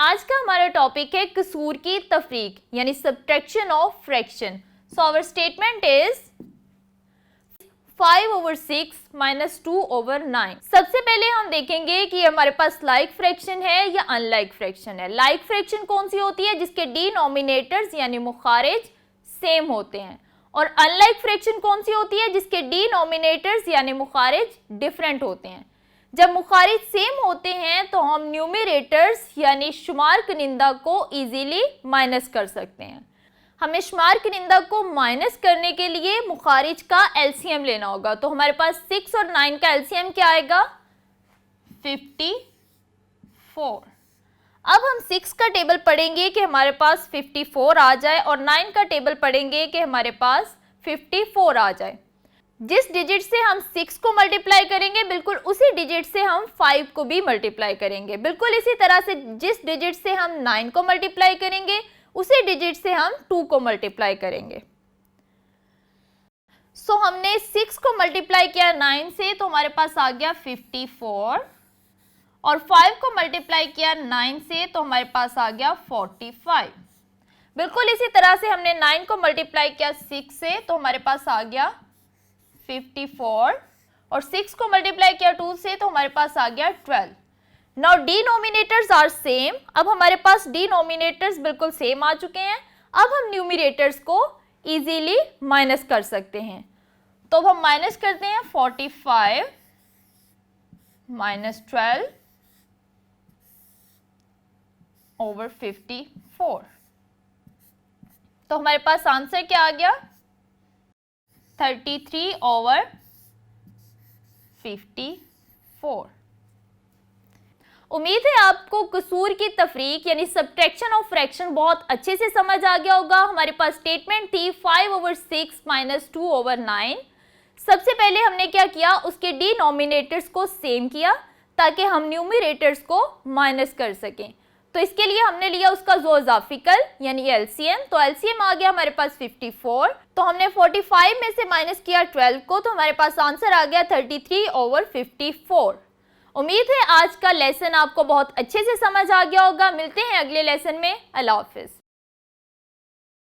आज का हमारा टॉपिक है कसूर की तफरीक यानी subtraction of fraction. So our statement is 5/6 minus 2/9। सबसे पहले हम देखेंगे कि हमारे पास लाइक फ्रैक्शन है या अनलाइक फ्रैक्शन है। लाइक फ्रैक्शन कौन सी होती है? जिसके डिनोमिनेटर्स यानी मुखारिज सेम होते हैं। और अनलाइक फ्रैक्शन कौन सी होती है? जिसके डिनोमिनेटर्स यानी मुखारिज डिफरेंट होते हैं। जब मुखारिज सेम होते हैं तो हम न्यूमरेटर्स यानी शुमार कनिंदा को इजीली माइनस कर सकते हैं। हमें शुमार कनिंदा को माइनस करने के लिए मुखारिज का एलसीएम लेना होगा। तो हमारे पास 6 और 9 का एलसीएम क्या आएगा? 54। अब हम 6 का टेबल पढ़ेंगे कि हमारे पास 54 आ जाए और 9 का टेबल पढ़ेंगे कि हमारे पास 54 आ जाए। जिस डिजिट से हम 6 को मल्टीप्लाई करेंगे बिल्कुल उसी डिजिट से हम 5 को भी मल्टीप्लाई करेंगे। बिल्कुल इसी तरह से जिस डिजिट से हम 9 को मल्टीप्लाई करेंगे उसी डिजिट से हम 2 को मल्टीप्लाई करेंगे। सो हमने 6 को मल्टीप्लाई किया 9 से तो हमारे पास आ गया 54 और 5 को मल्टीप्लाई किया 9 से तो हमारे पास आ गया 45। बिल्कुल इसी तरह से हमने 9 को मल्टीप्लाई किया 6 से तो हमारे पास आ गया 54 और 6 को मल्टीप्लाई किया 2 से तो हमारे पास आ गया 12। Now denominators are same. अब हमारे पास डिनोमिनेटर्स बिल्कुल सेम आ चुके हैं। अब हम न्यूमरेटर्स को इजीली माइनस कर सकते हैं। तो अब हम माइनस करते हैं 45 माइनस 12 ओवर 54। तो हमारे पास आंसर क्या आ गया? 33 ओवर 54। उम्मीद है आपको कसूर की तफरीक यानी सब्ट्रैक्शन ऑफ फ्रैक्शन बहुत अच्छे से समझ आ गया होगा। हमारे पास स्टेटमेंट थी 5/6 माइनस 2/9। सबसे पहले हमने क्या किया? उसके डिनोमिनेटर्स को सेम किया ताकि हम न्यूमरेटर्स को माइनस कर सकें। तो इसके लिए हमने लिया उसका ज़ोज़ाफिकल यानी एलसीएम। तो एलसीएम आ गया हमारे पास 54। तो हमने 45 में से माइनस किया 12 को तो हमारे पास आंसर आ गया 33 ओवर 54। उम्मीद है आज का लेसन आपको बहुत अच्छे से समझ आ गया होगा। मिलते हैं अगले लेसन में। अल्लाह हाफिज़।